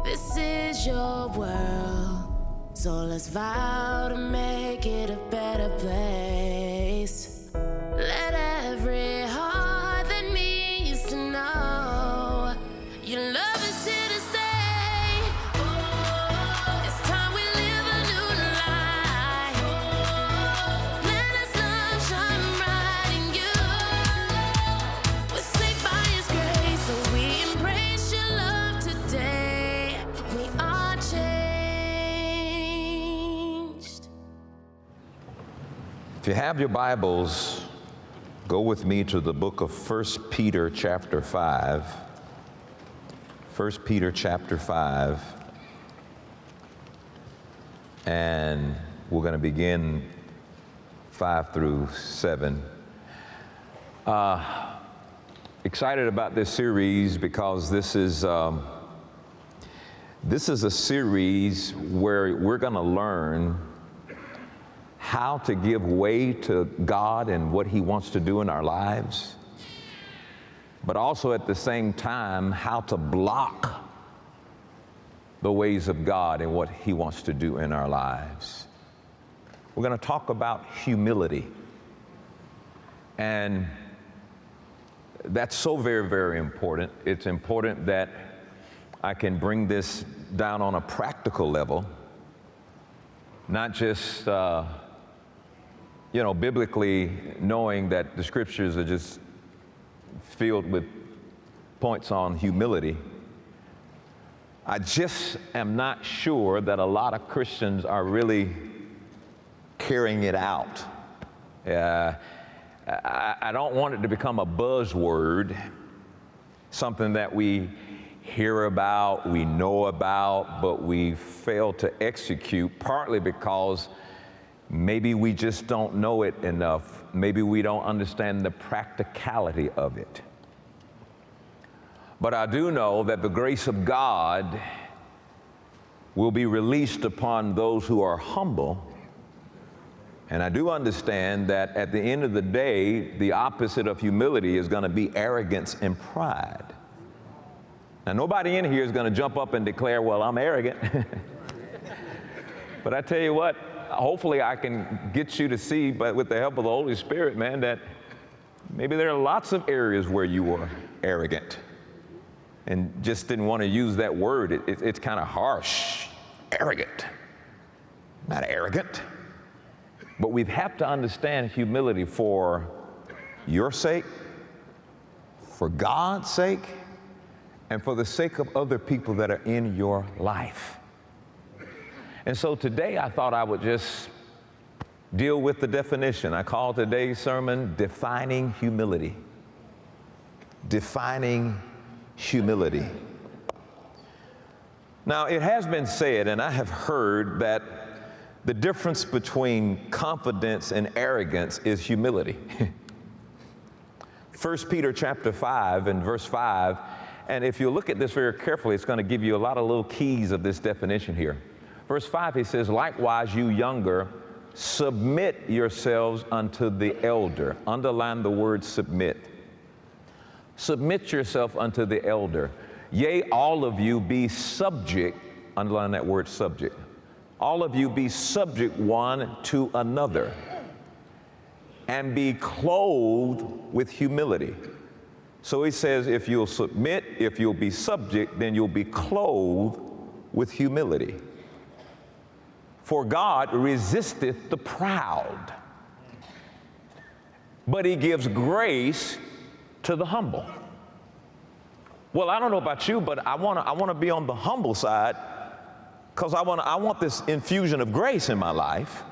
This is your world, so let's vow to make it a better place. Let every heart that needs to know your love is here to stay. Oh, it's time we live a new life. Oh, let us love shine bright in you. We're saved by His grace, so we embrace your love today. We are changed. If you have your Bibles, go with me to the book of 1 Peter chapter 5. 1 Peter chapter 5. And we're going to begin 5 through 7. Excited about this series because this is a series where we're going to learn how to give way to God and what He wants to do in our lives, but also at the same time, how to block the ways of God and what He wants to do in our lives. We're going to talk about humility. And that's so very, very important. It's important that I can bring this down on a practical level, not just biblically knowing that the scriptures are just filled with points on humility. I just am not sure that a lot of Christians are really carrying it out. I don't want it to become a buzzword, something that we hear about, we know about, but we fail to execute, partly because maybe we just don't know it enough. Maybe we don't understand the practicality of it. But I do know that the grace of God will be released upon those who are humble. And I do understand that at the end of the day, the opposite of humility is going to be arrogance and pride. Now, nobody in here is going to jump up and declare, well, I'm arrogant. But I tell you what, hopefully I can get you to see, but with the help of the Holy Spirit, man, that maybe there are lots of areas where you were arrogant and just didn't want to use that word. It's kind of harsh. Arrogant. Not arrogant. But we have to understand humility for your sake, for God's sake, and for the sake of other people that are in your life. And so today I thought I would just deal with the definition. I call today's sermon, Defining Humility. Defining humility. Now, it has been said, and I have heard, that the difference between confidence and arrogance is humility. 1 Peter chapter 5 and verse 5, and if you look at this very carefully, it's going to give you a lot of little keys of this definition here. Verse 5, he says, likewise, you younger, submit yourselves unto the elder. Underline the word submit. Submit yourself unto the elder. Yea, all of you be subject, underline that word subject. All of you be subject one to another, and be clothed with humility. So he says, if you'll submit, if you'll be subject, then you'll be clothed with humility. For God resisteth the proud, but He gives grace to the humble. Well, I don't know about you, but I want to be on the humble side, because I want this infusion of grace in my life.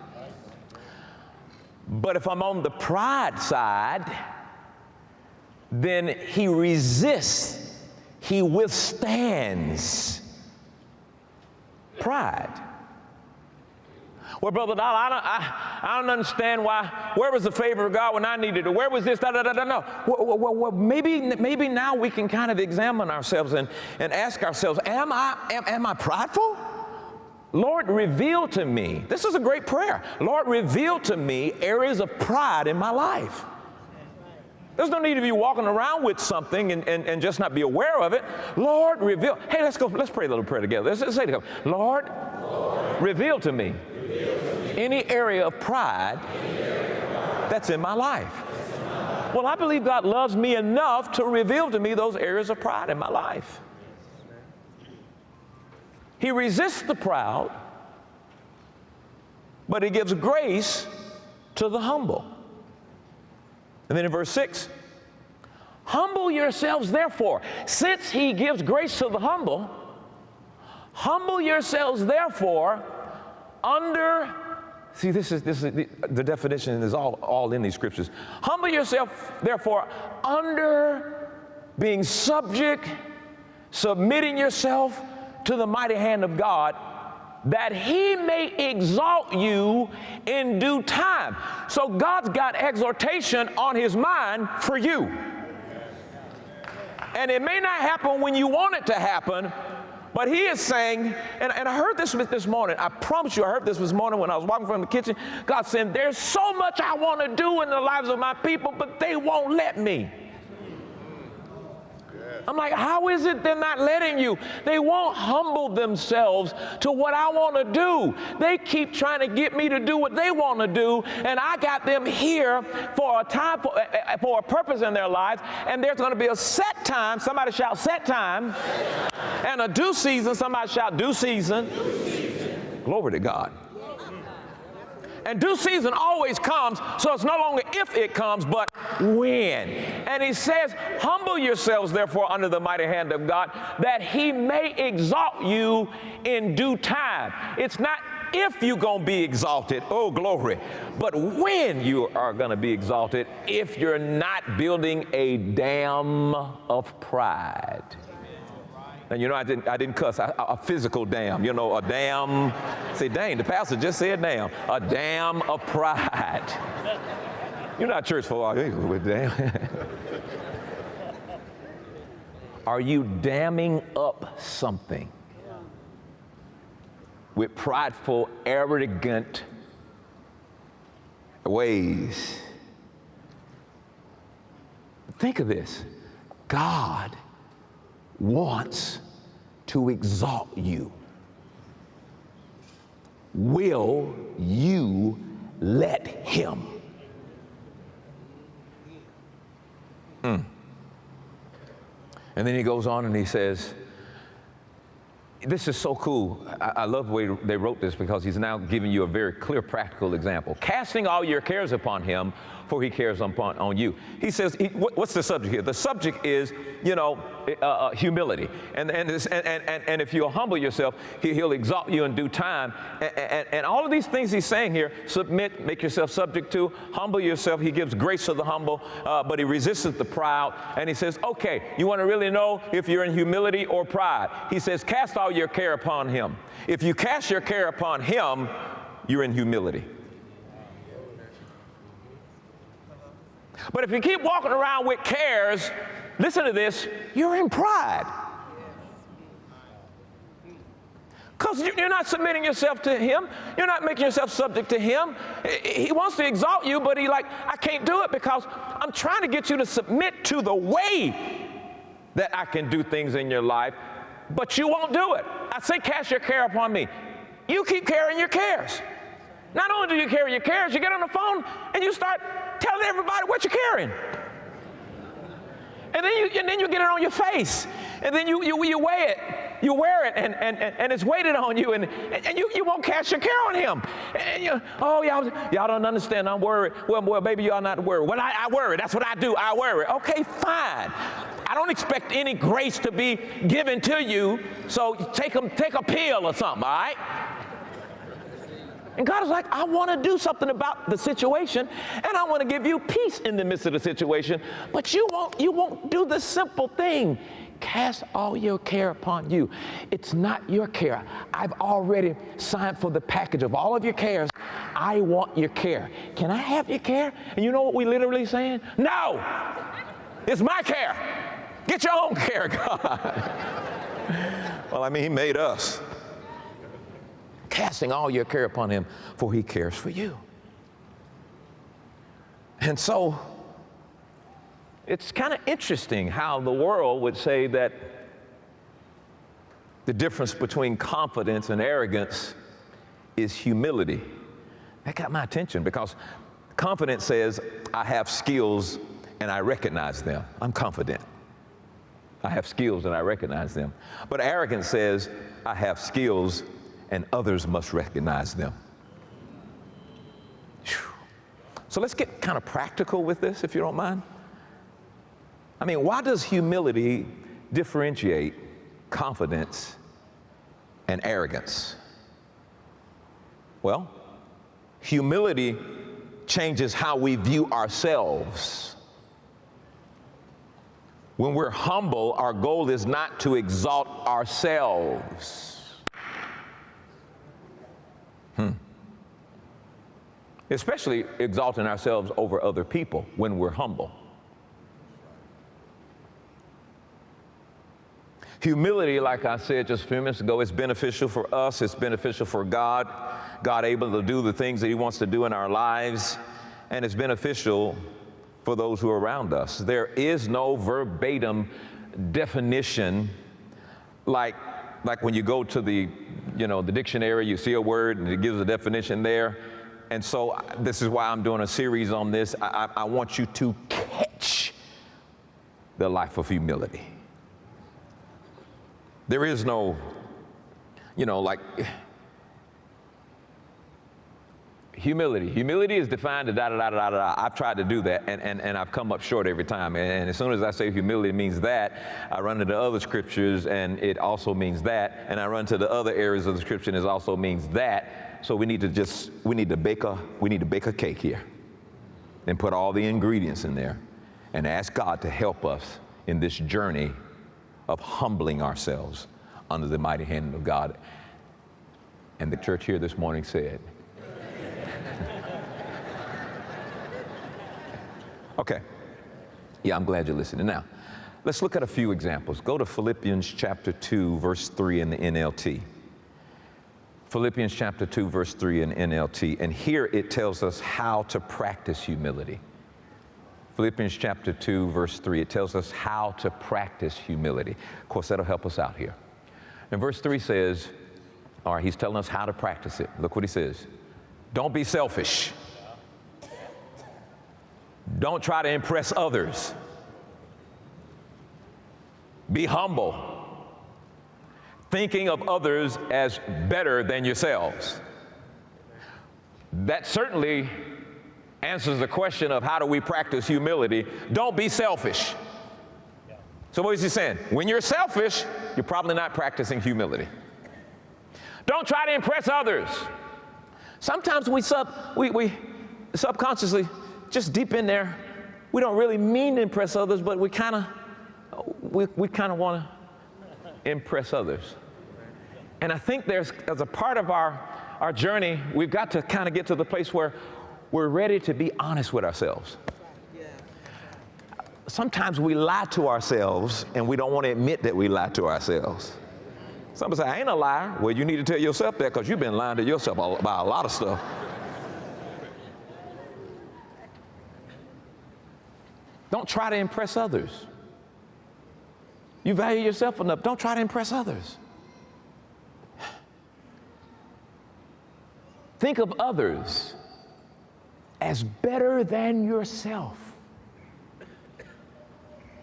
But if I'm on the pride side, then He resists, He withstands pride. Well, Brother Dollar, I don't understand why. Where was the favor of God when I needed it? Where was this? No. Well, maybe now we can kind of examine ourselves and ask ourselves, am I prideful? Lord, reveal to me. This is a great prayer. Lord, reveal to me areas of pride in my life. There's no need to be walking around with something and just not be aware of it. Lord, reveal. Hey, let's pray a little prayer together. Let's say together, Lord, reveal to me any area of pride that's in my life. Well, I believe God loves me enough to reveal to me those areas of pride in my life. He resists the proud, but he gives grace to the humble. And then in verse 6, humble yourselves therefore, since he gives grace to the humble, humble yourselves therefore under, see, this is the definition is all in these scriptures. Humble yourself therefore under being submitting yourself to the mighty hand of God, that he may exalt you in due time. So God's got exhortation on his mind for you. And it may not happen when you want it to happen, but he is saying, and I heard this morning, I promise you I heard this morning when I was walking from the kitchen. God said, there's so much I want to do in the lives of my people, but they won't let me. I'm like, how is it they're not letting you? They won't humble themselves to what I want to do. They keep trying to get me to do what they want to do, and I got them here for a time, for a purpose in their lives, and there's going to be a set time, somebody shout set time, and a due season, somebody shout due season. Glory to God. And due season always comes, so it's no longer if it comes, but when. And he says, humble yourselves, therefore, under the mighty hand of God, that he may exalt you in due time. It's not if you're going to be exalted, oh glory, but when you are going to be exalted if you're not building a dam of pride. And you know, I didn't cuss, a physical dam, you know, a dam. Say, dang, the pastor just said dam. A dam of pride. You're not church for all with dam. Are you damming up something with prideful, arrogant ways? Think of this. God wants to exalt you. Will you let him? And then he goes on and he says, this is so cool. I love the way they wrote this, because he's now giving you a very clear, practical example. Casting all your cares upon him, for he cares on you. He says, what's the subject here? The subject is, humility. And if you'll humble yourself, he'll exalt you in due time. And all of these things he's saying here, submit, make yourself subject to, humble yourself. He gives grace to the humble, but he resists the proud. And he says, okay, you want to really know if you're in humility or pride? He says, cast all your care upon him. If you cast your care upon him, you're in humility. But if you keep walking around with cares, listen to this, you're in pride. Because you're not submitting yourself to him. You're not making yourself subject to him. He wants to exalt you, but I can't do it because I'm trying to get you to submit to the way that I can do things in your life, but you won't do it. I say cast your care upon me. You keep carrying your cares. Not only do you carry your cares, you get on the phone and you start telling everybody what you're carrying. And then you get it on your face. And then you weigh it. You wear it and it's weighted on you and you won't cast your care on him. And y'all don't understand. I'm worried. Well, baby, y'all not worried. Well, I worry. That's what I do. I worry. Okay, fine. I don't expect any grace to be given to you. So take a pill or something, all right? And God is like, I want to do something about the situation, and I want to give you peace in the midst of the situation, but you won't do the simple thing. Cast all your care upon you. It's not your care. I've already signed for the package of all of your cares. I want your care. Can I have your care? And you know what we literally saying? No, it's my care. Get your own care, God. Well, I mean, he made us. Casting all your care upon him, for he cares for you. And so, It's kind of interesting how the world would say that the difference between confidence and arrogance is humility. That got my attention because confidence says, I have skills and I recognize them. I'm confident. I have skills and I recognize them. But arrogance says, I have skills and others must recognize them. Whew. So let's get kind of practical with this, if you don't mind. I mean, why does humility differentiate confidence and arrogance? Well, humility changes how we view ourselves. When we're humble, our goal is not to exalt ourselves. Especially exalting ourselves over other people when we're humble. Humility, like I said just a few minutes ago, is beneficial for us. It's beneficial for God. God able to do the things that he wants to do in our lives. And it's beneficial for those who are around us. There is no verbatim definition like when you go to the dictionary, you see a word and it gives a definition there. And so this is why I'm doing a series on this. I want you to catch the life of humility. There is no, humility. Humility is defined as I've tried to do that, and I've come up short every time. And as soon as I say humility means that, I run into other scriptures, and it also means that. And I run to the other areas of the scripture, and it also means that. So we need to bake a cake here, and put all the ingredients in there, and ask God to help us in this journey of humbling ourselves under the mighty hand of God. And the church here this morning said, okay. Yeah, I'm glad you're listening. Now, let's look at a few examples. Go to Philippians chapter 2, verse 3 in the NLT. Philippians chapter 2, verse 3 in NLT. And here it tells us how to practice humility. Philippians chapter 2, verse 3, it tells us how to practice humility. Of course, that'll help us out here. And verse 3 says, all right, he's telling us how to practice it. Look what he says. Don't be selfish. Don't try to impress others. Be humble, thinking of others as better than yourselves. That certainly answers the question of how do we practice humility. Don't be selfish. So what is he saying? When you're selfish, you're probably not practicing humility. Don't try to impress others. Sometimes we subconsciously, just deep in there, we don't really mean to impress others, but we kind of want to impress others. And I think as a part of our journey, we've got to kind of get to the place where we're ready to be honest with ourselves. Sometimes we lie to ourselves and we don't want to admit that we lie to ourselves. Somebody say, I ain't a liar. Well, you need to tell yourself that because you've been lying to yourself about a lot of stuff. Don't try to impress others. You value yourself enough. Don't try to impress others. Think of others as better than yourself.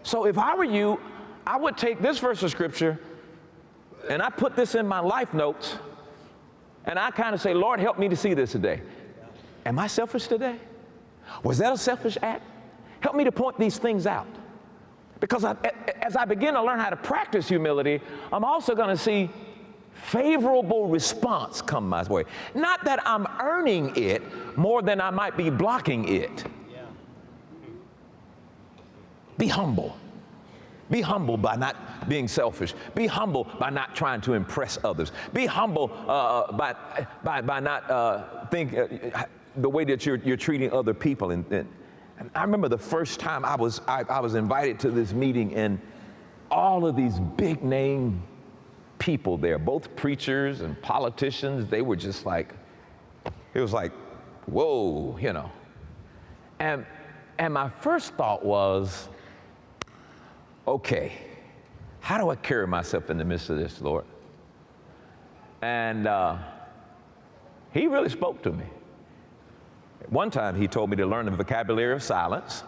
So if I were you, I would take this verse of scripture and I put this in my life notes and I kind of say, Lord, help me to see this today. Am I selfish today? Was that a selfish act? Help me to point these things out. Because as I begin to learn how to practice humility, I'm also going to see favorable response come my way. Not that I'm earning it more than I might be blocking it. Be humble. Be humble by not being selfish. Be humble by not trying to impress others. Be humble by not the way that you're treating other people. And I remember the first time I was invited to this meeting, and all of these big name people there, both preachers and politicians, they were just like, it was like, whoa, And my first thought was, okay, how do I carry myself in the midst of this, Lord? And he really spoke to me. One time he told me to learn the vocabulary of silence,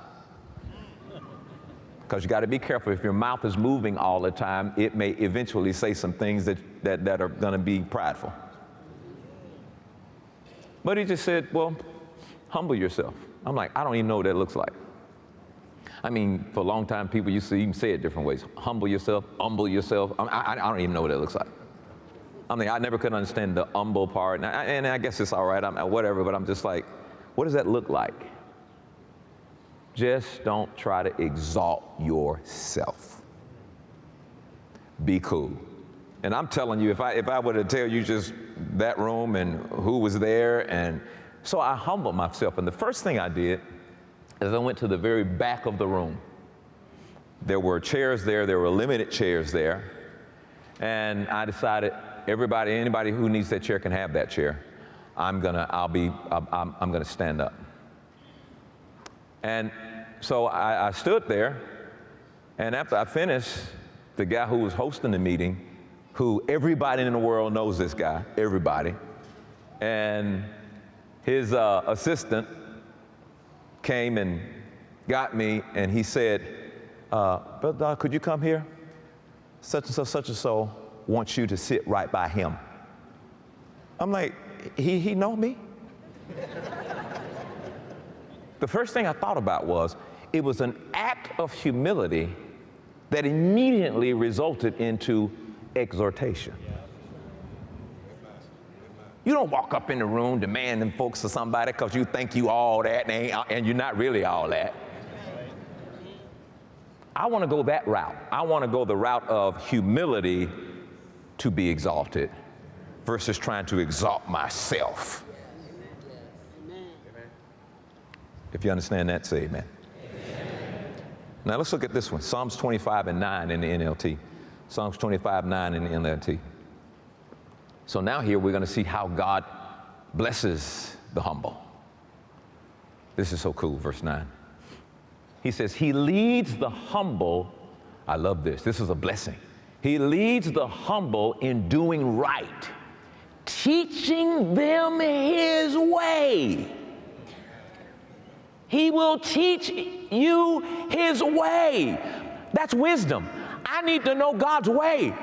because you got to be careful. If your mouth is moving all the time, it may eventually say some things that are going to be prideful. But he just said, well, humble yourself. I'm like, I don't even know what that looks like. I mean, for a long time, people used to even say it different ways. Humble yourself, humble yourself. I don't even know what that looks like. I mean, I never could understand the humble part, and I guess it's all right, whatever, but I'm just like, what does that look like? Just don't try to exalt yourself. Be cool. And I'm telling you, if I were to tell you just that room and who was there, and so I humbled myself. And the first thing I did is I went to the very back of the room. There were chairs there. There were limited chairs there. And I decided anybody who needs that chair can have that chair. I'm gonna stand up. And so I stood there, and after I finished, the guy who was hosting the meeting, who everybody in the world knows this guy, everybody, and his assistant came and got me, and he said, Brother Don, could you come here? Such and so wants you to sit right by him. I'm like, he know me? The first thing I thought about was, it was an act of humility that immediately resulted into exhortation. You don't walk up in the room demanding folks or somebody because you think you all that and you're not really all that. I want to go that route. I want to go the route of humility to be exalted versus trying to exalt myself. If you understand that, say amen. Now let's look at this one, Psalms 25:9 in the NLT. Psalms 25:9 in the NLT. So now here we're going to see how God blesses the humble. This is so cool, verse 9. He says, he leads the humble. I love this. This is a blessing. He leads the humble in doing right, teaching them his way. He will teach you his way. That's wisdom. I need to know God's way.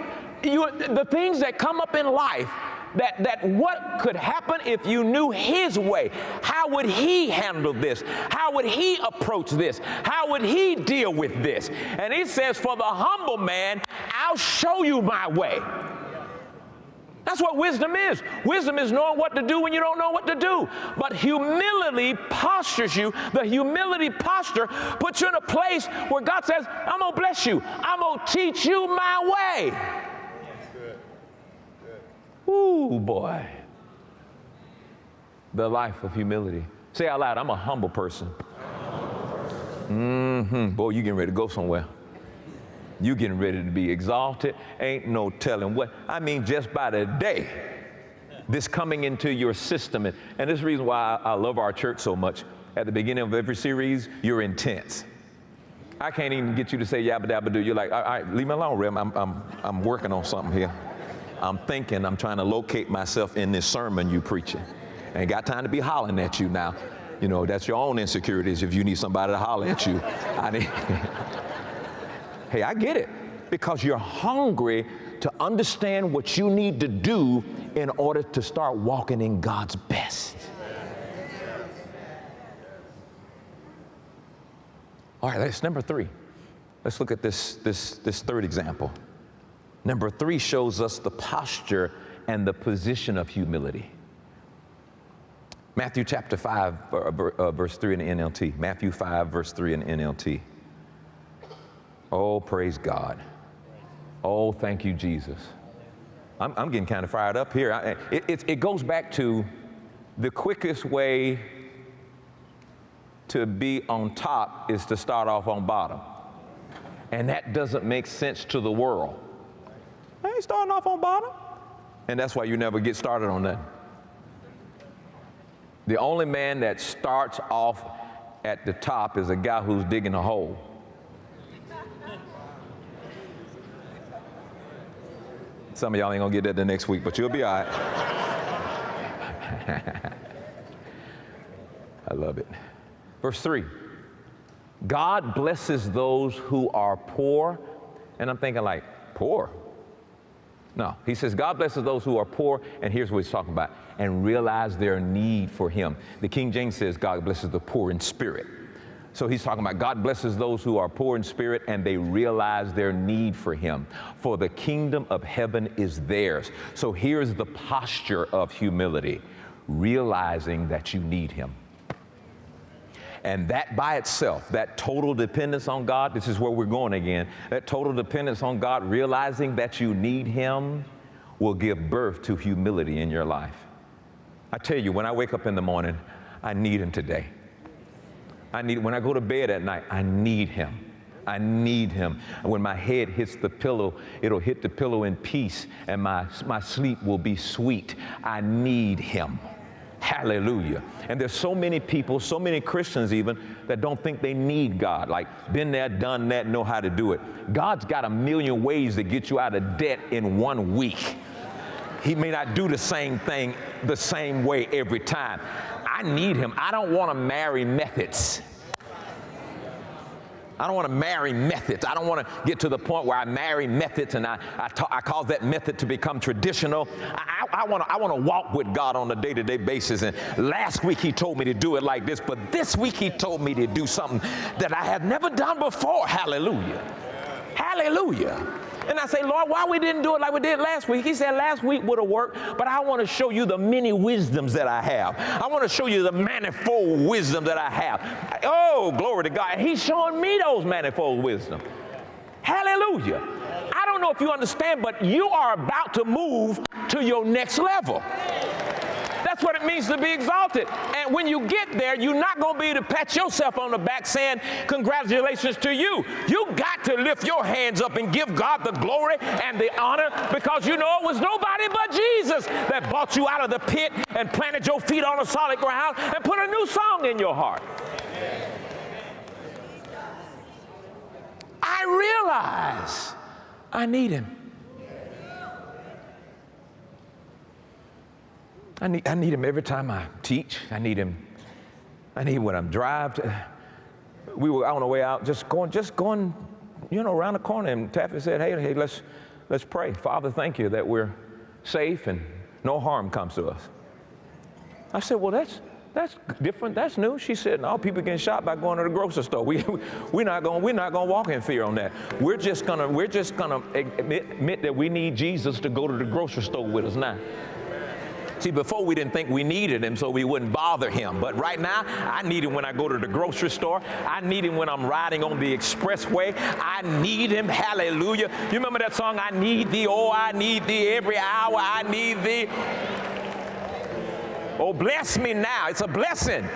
The things that come up in life, that what could happen if you knew his way? How would he handle this? How would he approach this? How would he deal with this? And he says, for the humble man, I'll show you my way. That's what wisdom is. Wisdom is knowing what to do when you don't know what to do. But humility postures you. The humility posture puts you in a place where God says, I'm going to bless you. I'm going to teach you my way. Good. Good. Ooh, boy. The life of humility. Say out loud, I'm a humble person. Boy, you getting ready to go somewhere. You getting ready to be exalted. Ain't no telling what. I mean, just by the day, this coming into your system. And this is the reason why I love our church so much. At the beginning of every series, you're intense. I can't even get you to say yabba dabba do. You're like, all right, leave me alone, Rem. I'm working on something here. I'm thinking, I'm trying to locate myself in this sermon you preaching. I ain't got time to be hollering at you now. You know, that's your own insecurities if you need somebody to holler at you. Hey, I get it, because you're hungry to understand what you need to do in order to start walking in God's best. All right, that's number 3. Let's look at this third example. Number 3 shows us the posture and the position of humility. Matthew chapter 5, verse 3 in the NLT. Matthew 5, verse 3 in the NLT. Oh, praise God. Oh, thank you, Jesus. I'm getting kind of fired up here. It goes back to the quickest way to be on top is to start off on bottom. And that doesn't make sense to the world. I ain't starting off on bottom. And that's why you never get started on that. The only man that starts off at the top is a guy who's digging a hole. Some of y'all ain't gonna get that the next week, but you'll be all right. I love it. Verse 3, God blesses those who are poor. And I'm thinking like, poor? No, he says God blesses those who are poor, and here's what he's talking about, and realize their need for him. The King James says God blesses the poor in spirit. So he's talking about God blesses those who are poor in spirit and they realize their need for him. For the kingdom of heaven is theirs. So here's the posture of humility, realizing that you need him. And that by itself, that total dependence on God, this is where we're going again, that total dependence on God, realizing that you need him, will give birth to humility in your life. I tell you, when I wake up in the morning, I need him today. When I go to bed at night, I need him. I need him. And when my head hits the pillow, it'll hit the pillow in peace, and my sleep will be sweet. I need him. Hallelujah. And there's so many people, so many Christians even, that don't think they need God. Like, been there, done that, know how to do it. God's got a million ways to get you out of debt in 1 week. He may not do the same thing the same way every time. I need him. I don't want to marry methods. I don't want to marry methods. I don't want to get to the point where I marry methods and I cause that method to become traditional. I want to walk with God on a day-to-day basis. And last week he told me to do it like this, but this week he told me to do something that I have never done before. Hallelujah. Hallelujah. And I say, Lord, why we didn't do it like we did last week? He said last week would have worked, but I want to show you the many wisdoms that I have. I want to show you the manifold wisdom that I have. Oh, glory to God. And he's showing me those manifold wisdom. Hallelujah. I don't know if you understand, but you are about to move to your next level. That's what it means to be exalted. And when you get there, you're not going to be able to pat yourself on the back saying, congratulations to you. You got to lift your hands up and give God the glory and the honor, because you know it was nobody but Jesus that brought you out of the pit and planted your feet on a solid ground and put a new song in your heart. I realize I need him. I need him every time I teach. I need him when I'm driving. We were on the way out, just going, around the corner, and Taffy said, hey, let's pray. Father, thank you that we're safe and no harm comes to us. I said, well, that's different. That's new. She said, no, people getting shot by going to the grocery store. We're not going to walk in fear on that. We're just gonna admit that we need Jesus to go to the grocery store with us now. See, before we didn't think we needed him, so we wouldn't bother him. But right now, I need him when I go to the grocery store. I need him when I'm riding on the expressway. I need him. Hallelujah. You remember that song, I need thee, oh, I need thee every hour. I need thee. Oh, bless me now. It's a blessing.